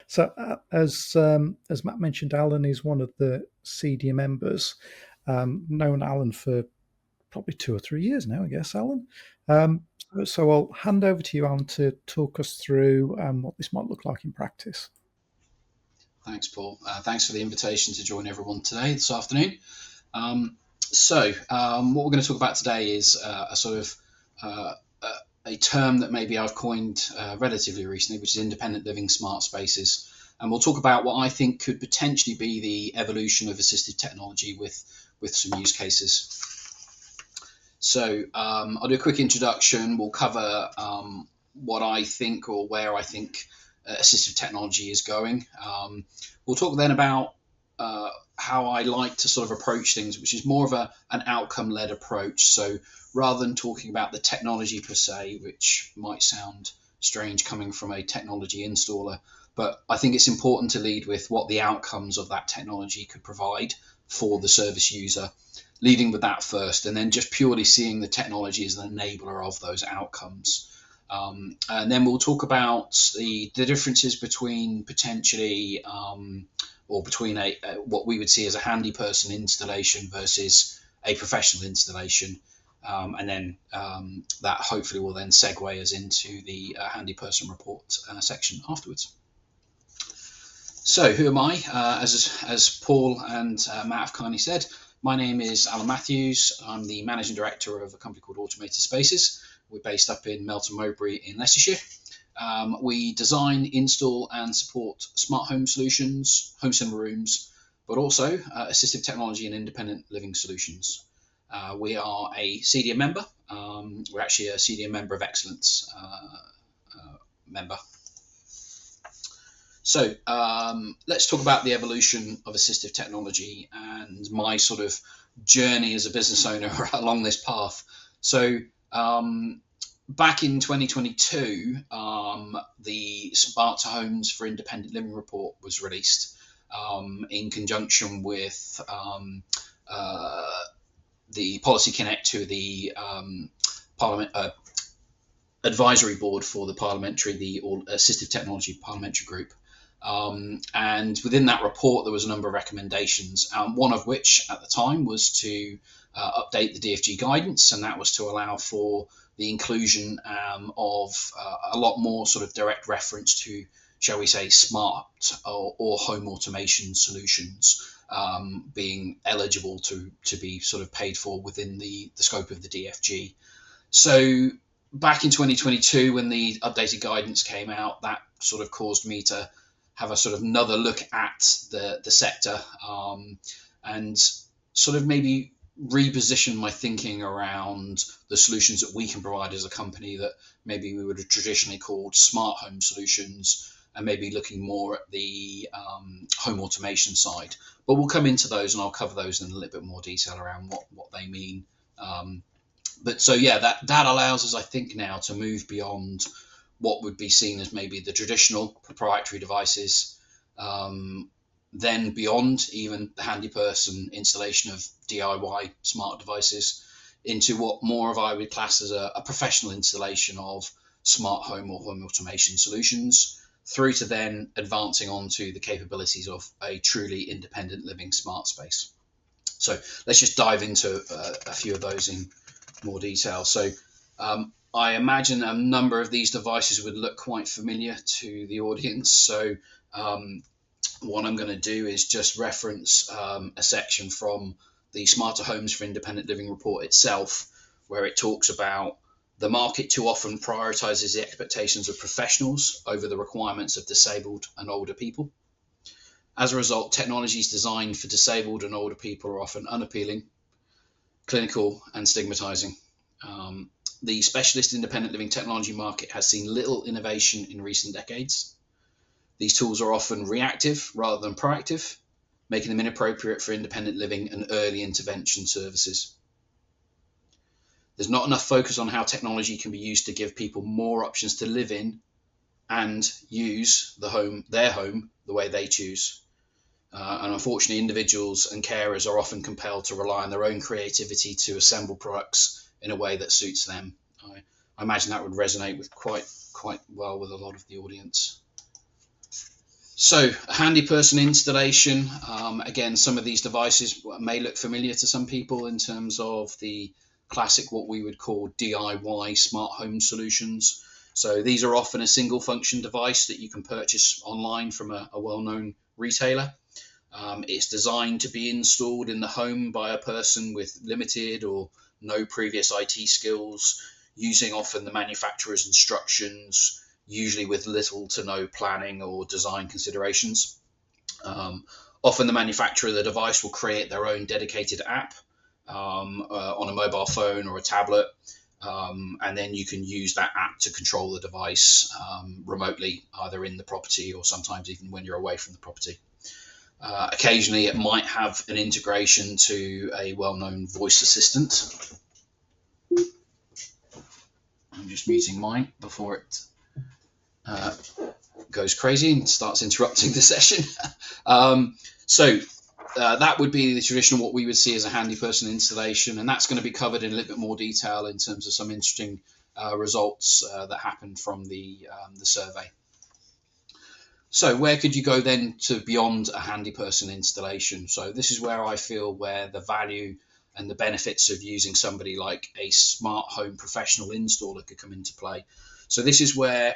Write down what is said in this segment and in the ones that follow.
So, as Matt mentioned, Alan is one of the senior members. Known Alan for probably 2 or 3 years now, I guess, Alan. So I'll hand over to you, Alan, to talk us through what this might look like in practice. Thanks, Paul. Thanks for the invitation to join everyone today, this afternoon. What we're going to talk about today is a sort of a term that maybe I've coined relatively recently, which is independent living smart spaces. And we'll talk about what I think could potentially be the evolution of assistive technology with some use cases. So I'll do a quick introduction. We'll cover what I think, or where I think assistive technology is going. We'll talk then about how I like to sort of approach things, which is more of an outcome-led approach. So rather than talking about the technology per se, which might sound strange coming from a technology installer, but I think it's important to lead with what the outcomes of that technology could provide for the service user, leading with that first, and then just purely seeing the technology as an enabler of those outcomes. And then we'll talk about the differences between potentially or between what we would see as a handy person installation versus a professional installation. And then that hopefully will then segue us into the handy person report section afterwards. So who am I? As Paul and Matt have kindly said, my name is Alan Matthews. I'm the Managing Director of a company called Automated Spaces. We're based up in Melton Mowbray in Leicestershire. We design, install and support smart home solutions, home cinema rooms, but also assistive technology and independent living solutions. We are a CDM member. We're actually a CDM Member of Excellence member. So let's talk about the evolution of assistive technology and my sort of journey as a business owner along this path. So back in 2022, the Smart Homes for Independent Living report was released in conjunction with the Policy Connect to the Parliament Advisory Board for the Assistive Technology Parliamentary Group. And within that report, there was a number of recommendations, one of which at the time was to update the DFG guidance, and that was to allow for the inclusion of a lot more sort of direct reference to, shall we say, smart or home automation solutions being eligible to be sort of paid for within the scope of the DFG. So back in 2022, when the updated guidance came out, that sort of caused me to have a sort of another look at the sector and sort of maybe reposition my thinking around the solutions that we can provide as a company that maybe we would have traditionally called smart home solutions, and maybe looking more at the home automation side. But we'll come into those and I'll cover those in a little bit more detail around what they mean. But so yeah, that allows us, I think, now to move beyond what would be seen as maybe the traditional proprietary devices, then beyond even the handy person installation of DIY smart devices, into what more of I would class as a professional installation of smart home or home automation solutions, through to then advancing on to the capabilities of a truly independent living smart space. So let's just dive into a few of those in more detail. So I imagine a number of these devices would look quite familiar to the audience. So what I'm going to do is just reference a section from the Smarter Homes for Independent Living report itself, where it talks about the market too often prioritizes the expectations of professionals over the requirements of disabled and older people. As a result, technologies designed for disabled and older people are often unappealing, clinical and stigmatizing. The specialist independent living technology market has seen little innovation in recent decades. These tools are often reactive rather than proactive, making them inappropriate for independent living and early intervention services. There's not enough focus on how technology can be used to give people more options to live in and use their home, the way they choose. And unfortunately, individuals and carers are often compelled to rely on their own creativity to assemble products in a way that suits them. I imagine that would resonate with quite well with a lot of the audience. So, a handy person installation. Again, some of these devices may look familiar to some people in terms of the classic, what we would call DIY smart home solutions. So, these are often a single function device that you can purchase online from a well-known retailer. It's designed to be installed in the home by a person with limited or no previous IT skills, using often the manufacturer's instructions, usually with little to no planning or design considerations. Um, Often the manufacturer of the device will create their own dedicated app on a mobile phone or a tablet, and then you can use that app to control the device remotely, either in the property or sometimes even when you're away from the property. Occasionally, it might have an integration to a well-known voice assistant. I'm just muting mine before it goes crazy and starts interrupting the session. So that would be the traditional, what we would see as a handy person installation, and that's going to be covered in a little bit more detail in terms of some interesting results that happened from the survey. So where could you go then to beyond a handy person installation? So this is where I feel where the value and the benefits of using somebody like a smart home professional installer could come into play. So this is where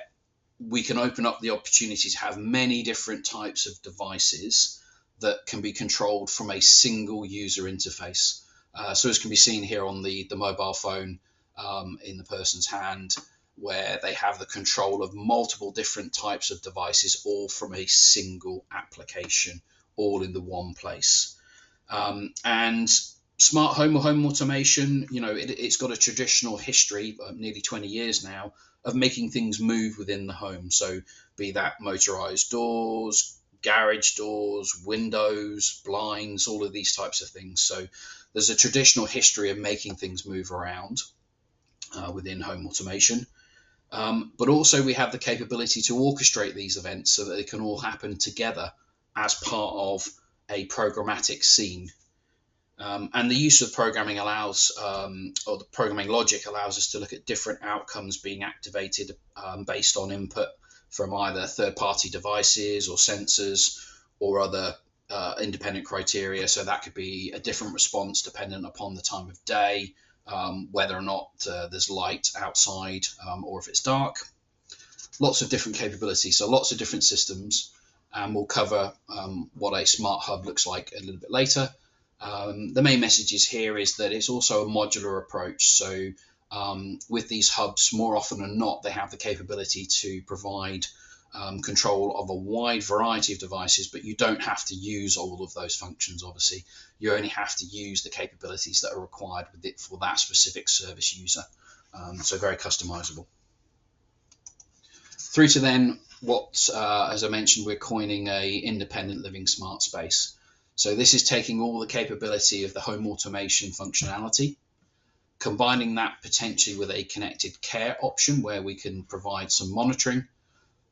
we can open up the opportunity to have many different types of devices that can be controlled from a single user interface. So as can be seen here on the mobile phone in the person's hand, where they have the control of multiple different types of devices, all from a single application, all in the one place. And smart home or home automation, it's got a traditional history, nearly 20 years now, of making things move within the home. So be that motorized doors, garage doors, windows, blinds, all of these types of things. So there's a traditional history of making things move around within home automation. But also we have the capability to orchestrate these events so that they can all happen together as part of a programmatic scene. And the use of programming allows, or the programming logic allows us to look at different outcomes being activated based on input from either third-party devices or sensors or other independent criteria. So that could be a different response dependent upon the time of day, whether or not there's light outside or if it's dark. Lots of different capabilities, so lots of different systems, and we'll cover what a smart hub looks like a little bit later. The main message here is that it's also a modular approach. So with these hubs, more often than not, they have the capability to provide control of a wide variety of devices, but you don't have to use all of those functions, obviously. You only have to use the capabilities that are required with it for that specific service user. So very customizable. Through to then what, as I mentioned, we're coining a independent living smart space. So this is taking all the capability of the home automation functionality, combining that potentially with a connected care option where we can provide some monitoring.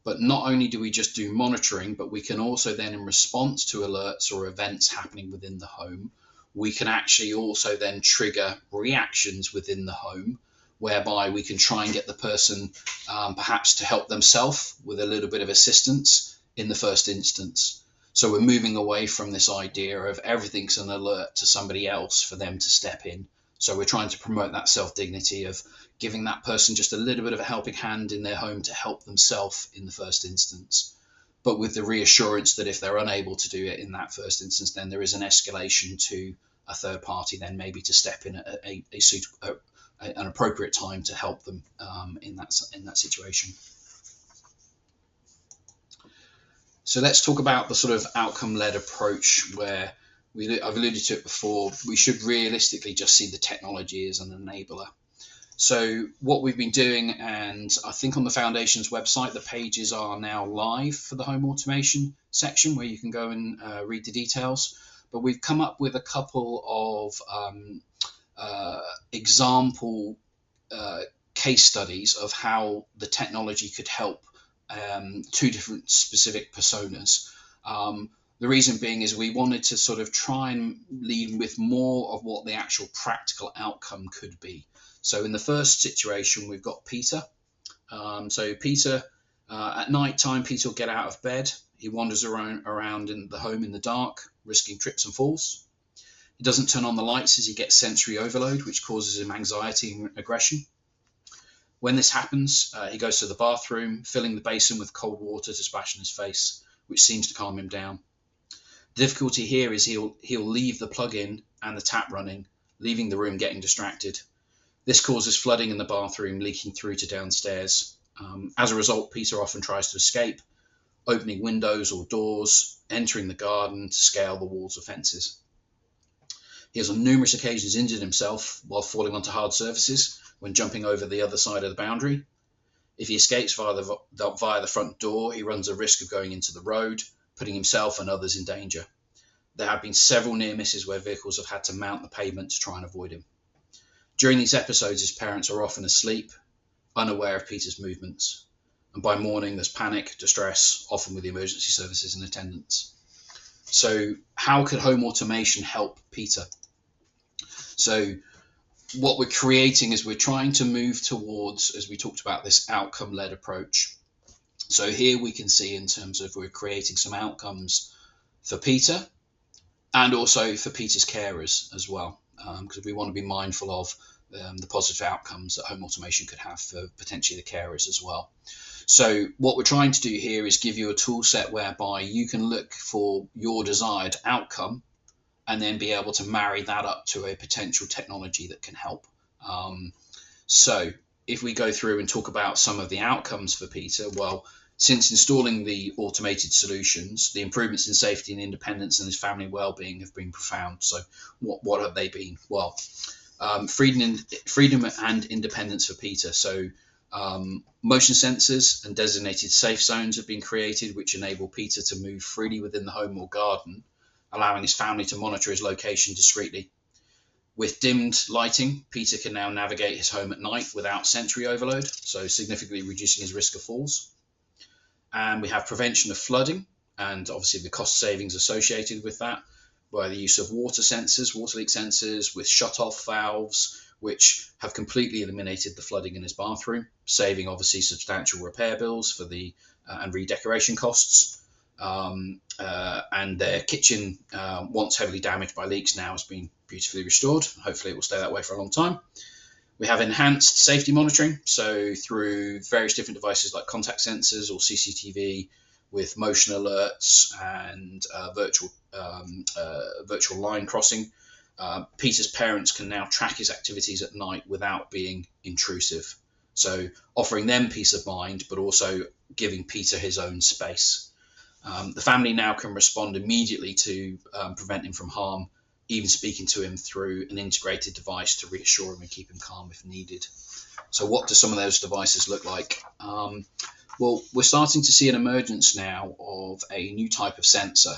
But not only do we just do monitoring, but we can also then, in response to alerts or events happening within the home, we can actually also then trigger reactions within the home, whereby we can try and get the person perhaps to help themselves with a little bit of assistance in the first instance. So we're moving away from this idea of everything's an alert to somebody else for them to step in. So we're trying to promote that self-dignity of giving that person just a little bit of a helping hand in their home to help themselves in the first instance, but with the reassurance that if they're unable to do it in that first instance, then there is an escalation to a third party, then maybe to step in at an appropriate time to help them in that situation. So let's talk about the sort of outcome-led approach where I've alluded to it before. We should realistically just see the technology as an enabler. So what we've been doing, and I think on the Foundation's website, the pages are now live for the home automation section where you can go and read the details. But we've come up with a couple of example case studies of how the technology could help two different specific personas. The reason being is we wanted to sort of try and lead with more of what the actual practical outcome could be. So in the first situation, we've got Peter. So Peter, at night time, Peter will get out of bed. He wanders around in the home in the dark, risking trips and falls. He doesn't turn on the lights as he gets sensory overload, which causes him anxiety and aggression. When this happens, he goes to the bathroom, filling the basin with cold water to splash in his face, which seems to calm him down. The difficulty here is he'll leave the plug in and the tap running, leaving the room getting distracted. This causes flooding in the bathroom, leaking through to downstairs. As a result, Peter often tries to escape, opening windows or doors, entering the garden to scale the walls or fences. He has on numerous occasions injured himself while falling onto hard surfaces when jumping over the other side of the boundary. If he escapes via the front door, he runs a risk of going into the road, putting himself and others in danger. There have been several near misses where vehicles have had to mount the pavement to try and avoid him. During these episodes, his parents are often asleep, unaware of Peter's movements. And by morning, there's panic, distress, often with the emergency services in attendance. So how could home automation help Peter? So what we're creating is we're trying to move towards, as we talked about, this outcome-led approach. So here we can see in terms of we're creating some outcomes for Peter and also for Peter's carers as well, because we want to be mindful of the positive outcomes that home automation could have for potentially the carers as well. So what we're trying to do here is give you a tool set whereby you can look for your desired outcome and then be able to marry that up to a potential technology that can help. So if we go through and talk about some of the outcomes for Peter, well, since installing the automated solutions, the improvements in safety and independence and his family well-being have been profound. So what have they been? Well, freedom and independence for Peter. So motion sensors and designated safe zones have been created, which enable Peter to move freely within the home or garden, allowing his family to monitor his location discreetly. With dimmed lighting, Peter can now navigate his home at night without sensory overload, so significantly reducing his risk of falls. And we have prevention of flooding, and obviously the cost savings associated with that by the use of water sensors, water leak sensors with shut-off valves, which have completely eliminated the flooding in his bathroom, saving obviously substantial repair bills for the and redecoration costs. And their kitchen, once heavily damaged by leaks, now has been beautifully restored. Hopefully it will stay that way for a long time. We have enhanced safety monitoring, so through various different devices like contact sensors or CCTV with motion alerts and virtual line crossing. Peter's parents can now track his activities at night without being intrusive. So offering them peace of mind, but also giving Peter his own space. The family now can respond immediately to prevent him from harm, even speaking to him through an integrated device to reassure him and keep him calm if needed. So what do some of those devices look like? Well, we're starting to see an emergence now of a new type of sensor,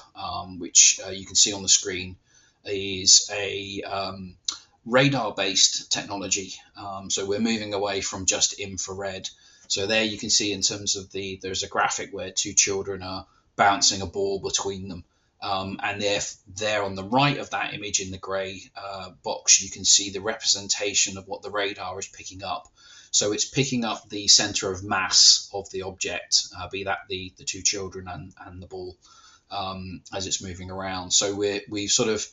which you can see on the screen is a radar-based technology. So we're moving away from just infrared. So there you can see in terms of there's a graphic where two children are bouncing a ball between them. And there on the right of that image in the grey box, you can see the representation of what the radar is picking up. So it's picking up the centre of mass of the object, be that the two children and the ball, as it's moving around. So we've sort of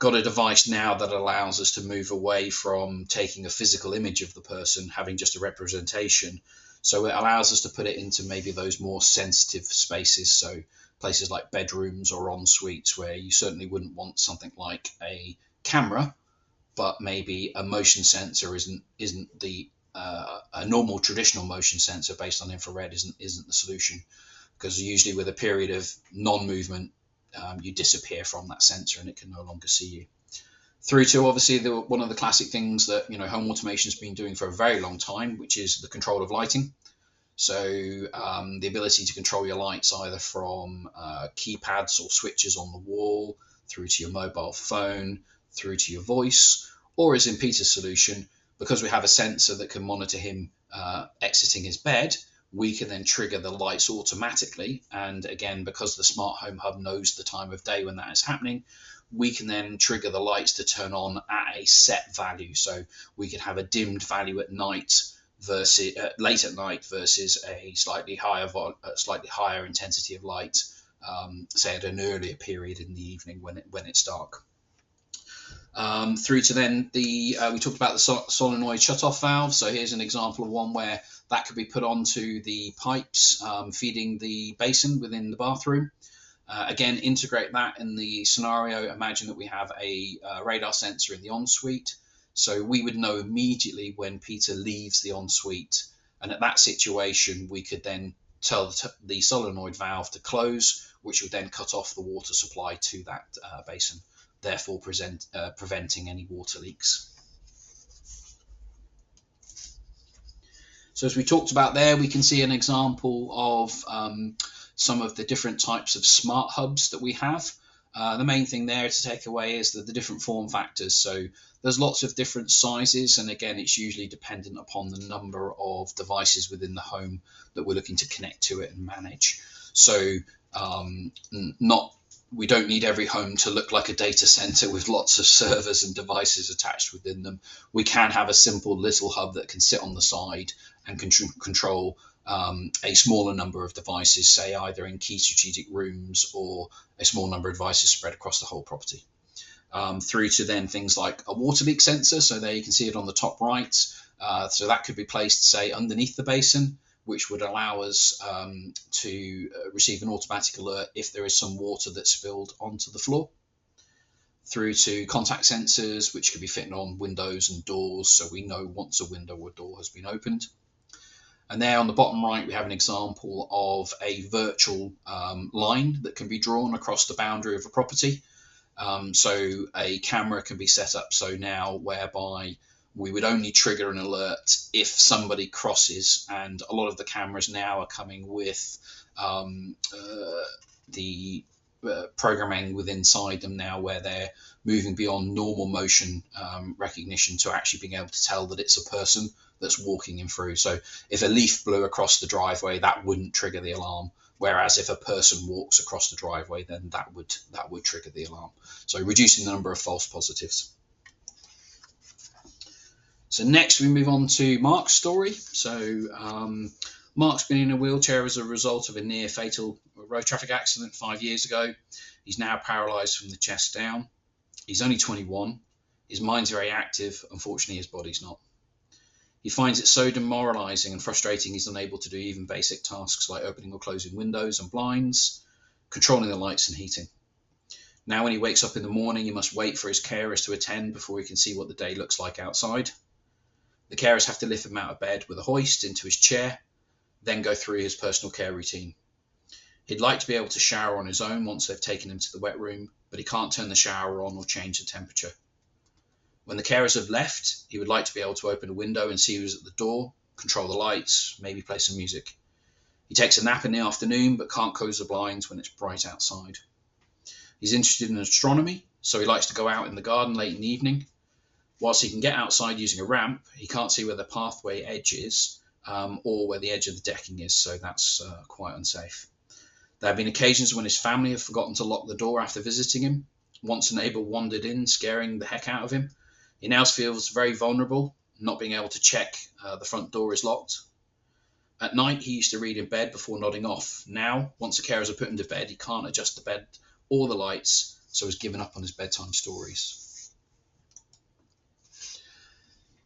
got a device now that allows us to move away from taking a physical image of the person, having just a representation. So it allows us to put it into maybe those more sensitive spaces. So places like bedrooms or en suites where you certainly wouldn't want something like a camera, but maybe a motion sensor isn't the a normal traditional motion sensor based on infrared isn't the solution, because usually with a period of non-movement you disappear from that sensor and it can no longer see you. Through to obviously one of the classic things that home automation has been doing for a very long time, which is the control of lighting. So the ability to control your lights either from keypads or switches on the wall, through to your mobile phone, through to your voice, or as in Peter's solution, because we have a sensor that can monitor him exiting his bed, we can then trigger the lights automatically. And again, because the smart home hub knows the time of day when that is happening, we can then trigger the lights to turn on at a set value. So we could have a dimmed value at night versus late at night versus a slightly higher intensity of light say at an earlier period in the evening when it's dark. Through to then we talked about the solenoid shutoff valve. So here's an example of one where that could be put onto the pipes feeding the basin within the bathroom. Again, integrate that in the scenario. Imagine that we have a radar sensor in the ensuite. So we would know immediately when Peter leaves the ensuite. And at that situation, we could then tell the solenoid valve to close, which would then cut off the water supply to that basin, therefore preventing any water leaks. So as we talked about there, we can see an example of some of the different types of smart hubs that we have. The main thing there to take away is the different form factors. So there's lots of different sizes, and again, it's usually dependent upon the number of devices within the home that we're looking to connect to it and manage. So we don't need every home to look like a data center with lots of servers and devices attached within them. We can have a simple little hub that can sit on the side and control a smaller number of devices, say either in key strategic rooms or a small number of devices spread across the whole property. Through to then things like a water leak sensor. So there you can see it on the top right. So that could be placed, say, underneath the basin, which would allow us to receive an automatic alert if there is some water that's spilled onto the floor. Through to contact sensors, which could be fitting on windows and doors, so we know once a window or door has been opened. And there on the bottom right, we have an example of a virtual line that can be drawn across the boundary of a property. So a camera can be set up so now whereby we would only trigger an alert if somebody crosses, and a lot of the cameras now are coming with the programming within inside them now where they're moving beyond normal motion recognition to actually being able to tell that it's a person that's walking in through. So if a leaf blew across the driveway, that wouldn't trigger the alarm. Whereas if a person walks across the driveway, then that would trigger the alarm. So reducing the number of false positives. So next we move on to Mark's story. So Mark's been in a wheelchair as a result of a near fatal road traffic accident 5 years ago. He's now paralysed from the chest down. He's only 21. His mind's very active. Unfortunately, his body's not. He finds it so demoralising and frustrating he's unable to do even basic tasks like opening or closing windows and blinds, controlling the lights and heating. Now when he wakes up in the morning, he must wait for his carers to attend before he can see what the day looks like outside. The carers have to lift him out of bed with a hoist into his chair, then go through his personal care routine. He'd like to be able to shower on his own once they've taken him to the wet room, but he can't turn the shower on or change the temperature. When the carers have left, he would like to be able to open a window and see who's at the door, control the lights, maybe play some music. He takes a nap in the afternoon, but can't close the blinds when it's bright outside. He's interested in astronomy, so he likes to go out in the garden late in the evening. Whilst he can get outside using a ramp, he can't see where the pathway edge is or where the edge of the decking is, so that's quite unsafe. There have been occasions when his family have forgotten to lock the door after visiting him. Once a neighbour wandered in, scaring the heck out of him. He now feels very vulnerable, not being able to check the front door is locked. At night, he used to read in bed before nodding off. Now, once the carers have put him to bed, he can't adjust the bed or the lights, so he's given up on his bedtime stories.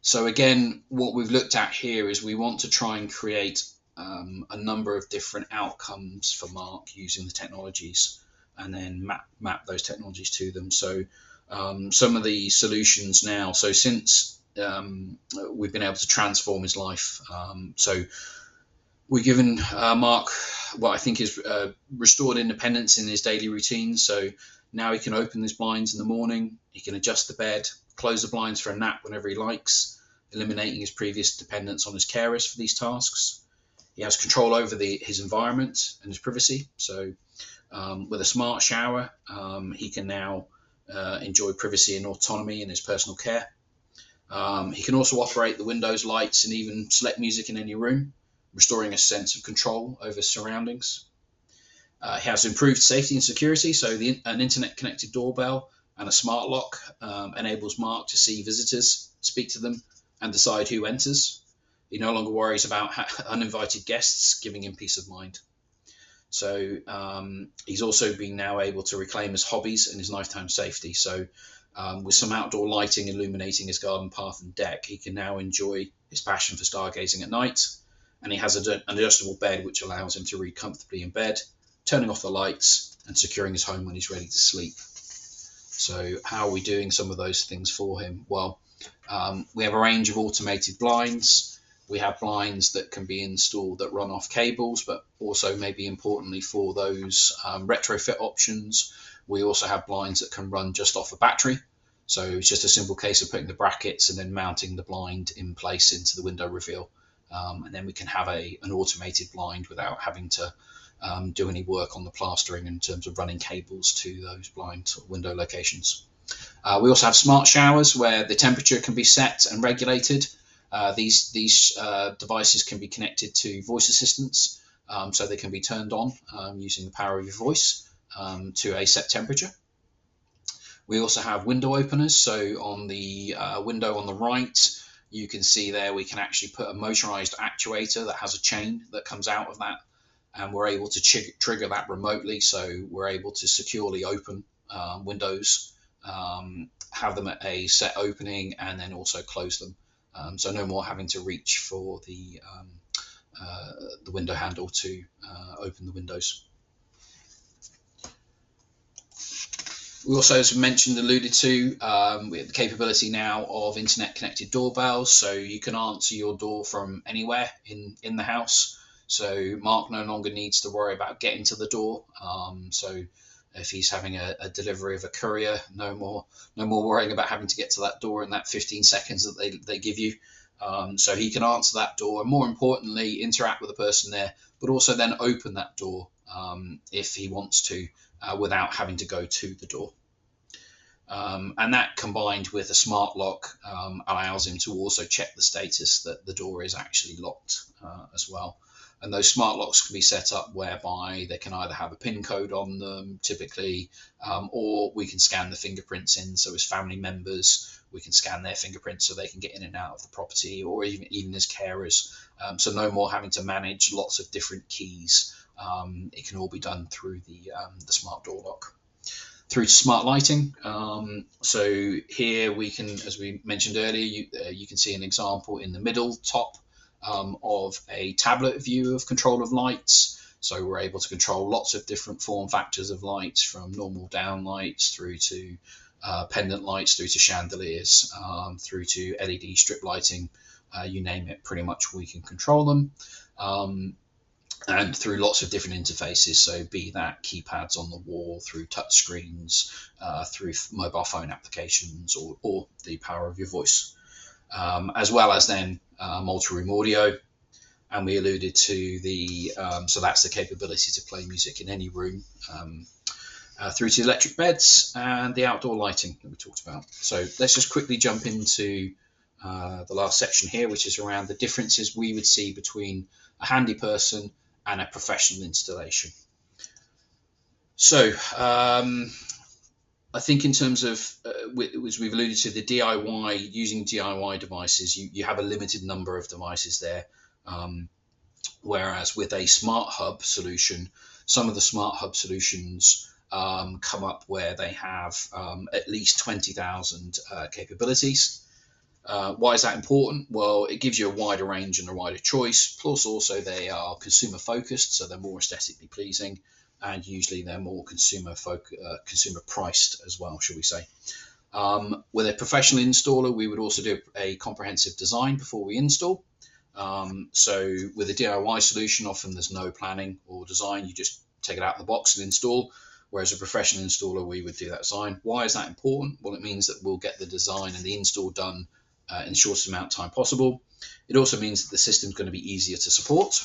So again, what we've looked at here is we want to try and create a number of different outcomes for Mark using the technologies and then map those technologies to them. So some of the solutions now, so since we've been able to transform his life, so we've given Mark what I think is restored independence in his daily routine. So now he can open his blinds in the morning, he can adjust the bed, close the blinds for a nap whenever he likes, eliminating his previous dependence on his carers for these tasks. He has control over his environment and his privacy. So with a smart shower, he can now enjoy privacy and autonomy in his personal care. He can also operate the windows, lights, and even select music in any room, restoring a sense of control over his surroundings. He has improved safety and security, so an internet-connected doorbell and a smart lock enables Mark to see visitors, speak to them, and decide who enters. He no longer worries about uninvited guests, giving him peace of mind. So he's also been now able to reclaim his hobbies and his nighttime safety. So with some outdoor lighting illuminating his garden path and deck, he can now enjoy his passion for stargazing at night. And he has an adjustable bed which allows him to read comfortably in bed, turning off the lights and securing his home when he's ready to sleep. So how are we doing some of those things for him? Well, we have a range of automated blinds. We have blinds that can be installed that run off cables, but also maybe importantly for those retrofit options, we also have blinds that can run just off a battery. So it's just a simple case of putting the brackets and then mounting the blind in place into the window reveal. And then we can have an automated blind without having to do any work on the plastering in terms of running cables to those blind window locations. We also have smart showers where the temperature can be set and regulated. These devices can be connected to voice assistants, so they can be turned on using the power of your voice to a set temperature. We also have window openers. So on the window on the right, you can see there we can actually put a motorized actuator that has a chain that comes out of that, and we're able to trigger that remotely. So we're able to securely open windows, have them at a set opening, and then also close them. So no more having to reach for the window handle to open the windows. We also, as mentioned, alluded to, we have the capability now of internet connected doorbells, so you can answer your door from anywhere in the house. So Mark no longer needs to worry about getting to the door. So if he's having a delivery of a courier, no more worrying about having to get to that door in that 15 seconds that they give you. So he can answer that door, and more importantly, interact with the person there, but also then open that door if he wants to, without having to go to the door. And that, combined with a smart lock, allows him to also check the status that the door is actually locked as well. And those smart locks can be set up whereby they can either have a PIN code on them, typically, or we can scan the fingerprints in. So as family members, we can scan their fingerprints so they can get in and out of the property, or even as carers. So no more having to manage lots of different keys. It can all be done through the smart door lock. Through to smart lighting. So here we can, as we mentioned earlier, you can see an example in the middle top of a tablet view of control of lights. So we're able to control lots of different form factors of lights, from normal down lights through to pendant lights, through to chandeliers, through to LED strip lighting. You name it, pretty much we can control them. And through lots of different interfaces, so be that keypads on the wall, through touch screens, through mobile phone applications, or the power of your voice, as well as then multi-room audio. And we alluded to the, so that's the capability to play music in any room, through to electric beds and the outdoor lighting that we talked about. So let's just quickly jump into the last section here, which is around the differences we would see between a handy person and a professional installation. So I think in terms of, as we've alluded to, the DIY, using DIY devices, you have a limited number of devices there. Whereas with a smart hub solution, some of the smart hub solutions come up where they have at least 20,000 capabilities. Why is that important? Well, it gives you a wider range and a wider choice. Plus, also they are consumer focused, so they're more aesthetically pleasing, and usually they're more consumer priced as well, shall we say? With a professional installer, we would also do a comprehensive design before we install. So with a DIY solution, often there's no planning or design. You just take it out of the box and install. Whereas a professional installer, we would do that design. Why is that important? Well, it means that we'll get the design and the install done in the shortest amount of time possible. It also means that the system's going to be easier to support.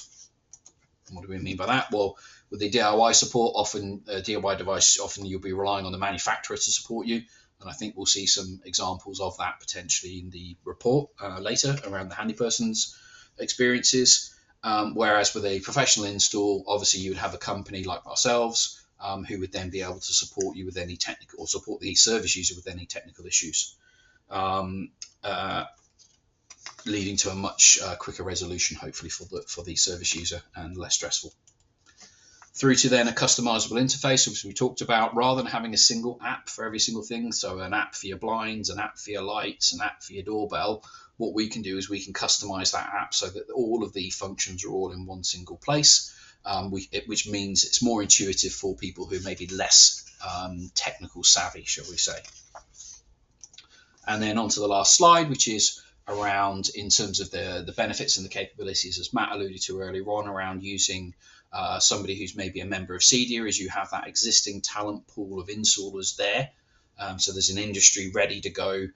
What do we mean by that? Well, with the DIY support, often a DIY device, often you'll be relying on the manufacturer to support you. And I think we'll see some examples of that potentially in the report later around the handy person's experiences. Whereas with a professional install, obviously you would have a company like ourselves who would then be able to support you with any technical, or support the service user with any technical issues. Leading to a much quicker resolution, hopefully, for the service user, and less stressful. through to then a customizable interface, which we talked about, rather than having a single app for every single thing. So an app for your blinds, an app for your lights, an app for your doorbell. What we can do is we can customize that app so that all of the functions are all in one single place, which means it's more intuitive for people who may be less technical savvy, shall we say. And then on to the last slide, which is around in terms of the benefits and the capabilities, as Matt alluded to earlier on, around using somebody who's maybe a member of CEDIA, is you have that existing talent pool of installers there. So there's an industry ready to go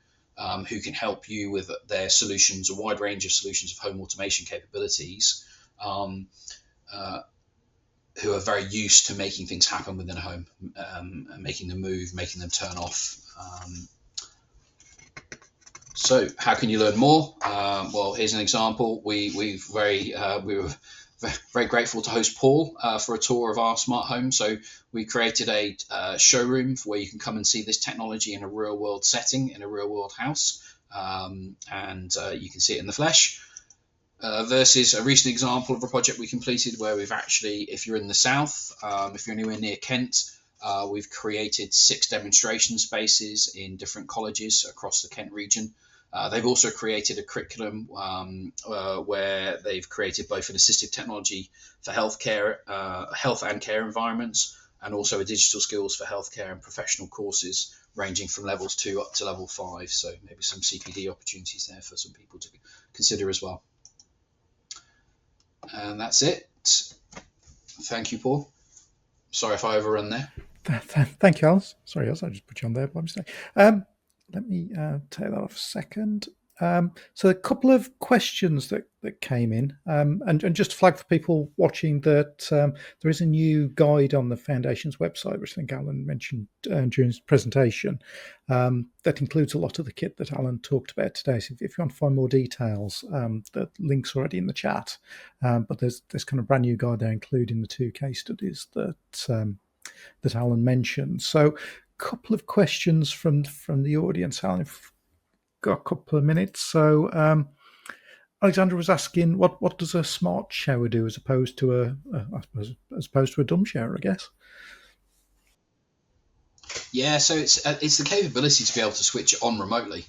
who can help you with their solutions, a wide range of solutions of home automation capabilities, who are very used to making things happen within a home, making them move, making them turn off. So how can you learn more? Well, here's an example. We were very grateful to host Paul for a tour of our smart home. So we created a showroom where you can come and see this technology in a real world setting, in a real world house, and you can see it in the flesh. Versus a recent example of a project we completed where we've actually, if you're in the south, if you're anywhere near Kent, we've created 6 demonstration spaces in different colleges across the Kent region. They've also created a curriculum where they've created both an assistive technology for healthcare, health and care environments, and also a digital skills for healthcare and professional courses ranging from levels 2 up to level 5. So maybe some CPD opportunities there for some people to consider as well. And that's it. Thank you, Paul. Sorry if I overrun there. Thank you, Alice. Sorry, Alice, I just put you on there by mistake. Let me take that off a second. So a couple of questions that came in, and just to flag for people watching that there is a new guide on the Foundation's website, which I think Alan mentioned during his presentation, that includes a lot of the kit that Alan talked about today. So if you want to find more details, the link's already in the chat, but there's kind of brand new guide there, including the 2 case studies that Alan mentioned. So a couple of questions from the audience. Alan, if got a couple of minutes. So Alexandra was asking, what does a smart shower do as opposed to a dumb shower, I guess? Yeah, so it's the capability to be able to switch it on remotely,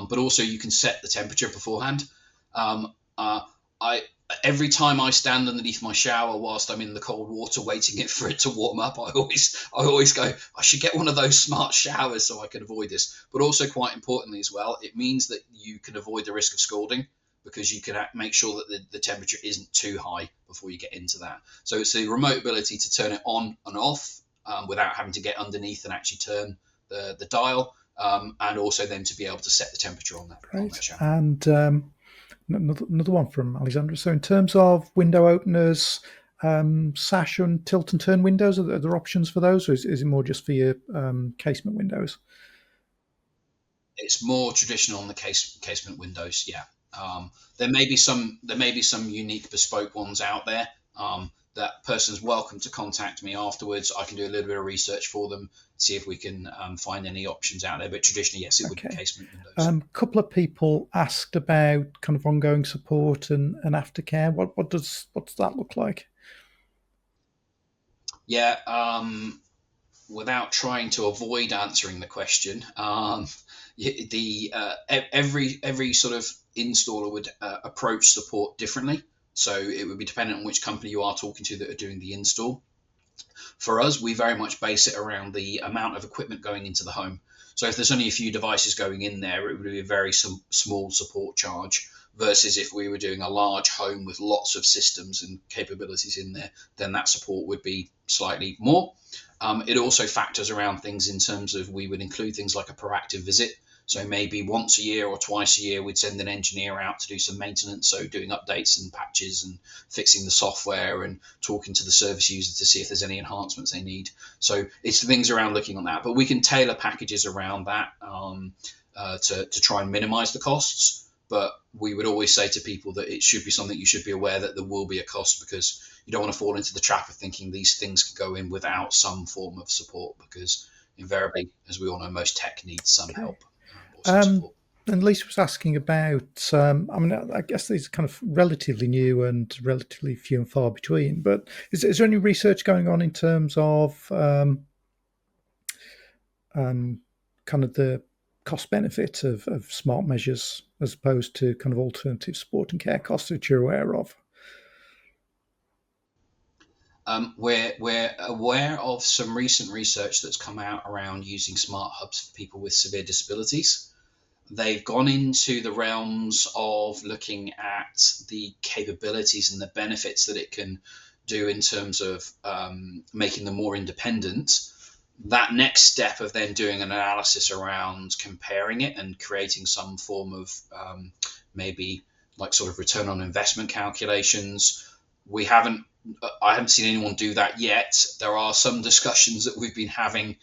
but also you can set the temperature beforehand. I every time I stand underneath my shower whilst I'm in the cold water waiting for it to warm up, I always go, I should get one of those smart showers so I can avoid this. But also, quite importantly as well, it means that you can avoid the risk of scalding, because you can make sure that the temperature isn't too high before you get into that. So it's the remote ability to turn it on and off without having to get underneath and actually turn the dial, and also then to be able to set the temperature on that shower. And another one from Alexandra. So in terms of window openers, sash and tilt and turn windows, are there options for those, or is it more just for your casement windows? It's more traditional on the casement windows, yeah. There may be some unique bespoke ones out there. That person's welcome to contact me afterwards. I can do a little bit of research for them, see if we can find any options out there. But traditionally, yes, it would be casement windows. A couple of people asked about kind of ongoing support and aftercare. What does that look like? Yeah, without trying to avoid answering the question, every sort of installer would approach support differently. So it would be dependent on which company you are talking to that are doing the install. For us, we very much base it around the amount of equipment going into the home. So if there's only a few devices going in there, it would be a very small support charge, versus if we were doing a large home with lots of systems and capabilities in there, then that support would be slightly more. It also factors around things in terms of, we would include things like a proactive visit. So maybe once a year or twice a year, we'd send an engineer out to do some maintenance. So doing updates and patches and fixing the software and talking to the service user to see if there's any enhancements they need. So it's things around looking on that, but we can tailor packages around that to try and minimize the costs. But we would always say to people that it should be something you should be aware that there will be a cost, because you don't want to fall into the trap of thinking these things can go in without some form of support, because invariably, as we all know, most tech needs some help or some support. And Lisa was asking about, I mean, I guess these are kind of relatively new and relatively few and far between, but is there any research going on in terms of um, kind of the cost benefit of smart measures as opposed to kind of alternative support and care costs that you're aware of? We're aware of some recent research that's come out around using smart hubs for people with severe disabilities. They've gone into the realms of looking at the capabilities and the benefits that it can do in terms of making them more independent. That next step of then doing an analysis around comparing it and creating some form of maybe like sort of return on investment calculations. We haven't, I haven't seen anyone do that yet. There are some discussions that we've been having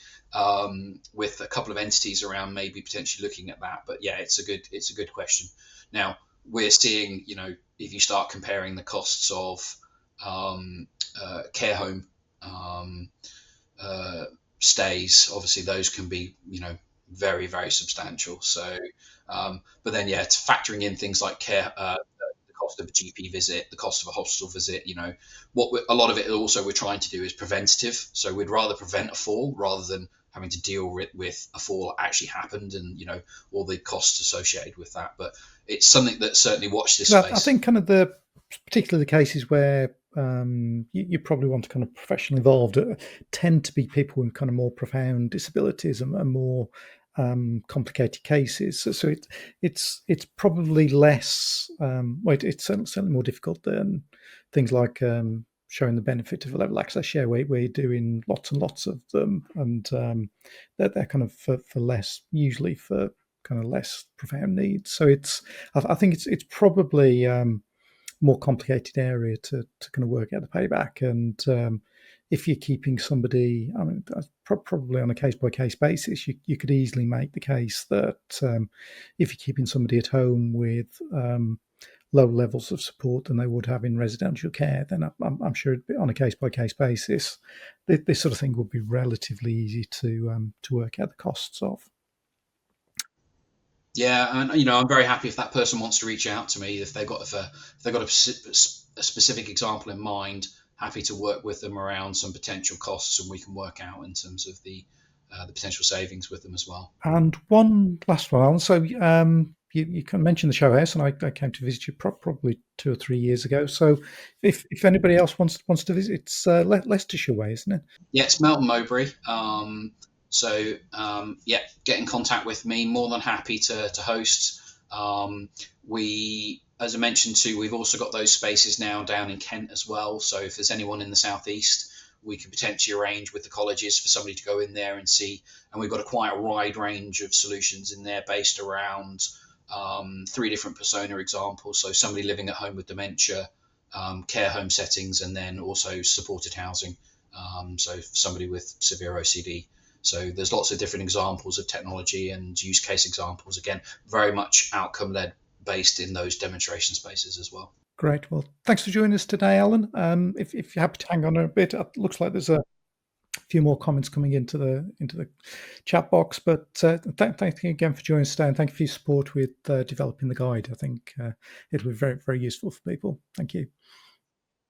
with a couple of entities around maybe potentially looking at that. But yeah, it's a good question. Now we're seeing, you know, if you start comparing the costs of care home um, uh, stays, obviously those can be, you know, very substantial. So, but then yeah, it's factoring in things like care, the cost of a GP visit, the cost of a hospital visit. You know, a lot of it also we're trying to do is preventative. So we'd rather prevent a fall rather than having to deal with a fall that actually happened and, you know, all the costs associated with that. But it's something that certainly watch this Because I space. think kind of the particularly the cases where you probably want to kind of professionally involved tend to be people with kind of more profound disabilities and more complicated cases. So it's probably less. Well, it's certainly more difficult than things like showing the benefit of a level access share, where you're doing lots and lots of them, and they're kind of for less, usually for kind of less profound needs. So I think it's probably more complicated area to kind of work out the payback. And if you're keeping somebody, I mean, probably on a case by case basis, you could easily make the case that if you're keeping somebody at home with lower levels of support than they would have in residential care, then I'm sure on a case by case basis, this sort of thing would be relatively easy to work out the costs of. Yeah, and you know, I'm very happy if that person wants to reach out to me if they've got a specific example in mind. Happy to work with them around some potential costs, and we can work out in terms of the potential savings with them as well. And one last one, Alan. So you kind of mentioned the show house, and I came to visit you probably 2 or 3 years ago. So if anybody else wants to visit, it's Leicestershire way, isn't it? Yeah, it's Melton Mowbray. Yeah, get in contact with me. More than happy to host. We, as I mentioned too, we've also got those spaces now down in Kent as well. So if there's anyone in the southeast, we could potentially arrange with the colleges for somebody to go in there and see. And we've got quite a wide range of solutions in there based around three different persona examples. So somebody living at home with dementia, care home settings, and then also supported housing. So somebody with severe OCD. So there's lots of different examples of technology and use case examples. Again, very much outcome led, based in those demonstration spaces as well. Great. Well, thanks for joining us today, Alan. If you're happy to hang on a bit, it looks like there's a few more comments coming into the chat box. But thank you again for joining us today, and thank you for your support with developing the guide. I think it'll be very useful for people. Thank you.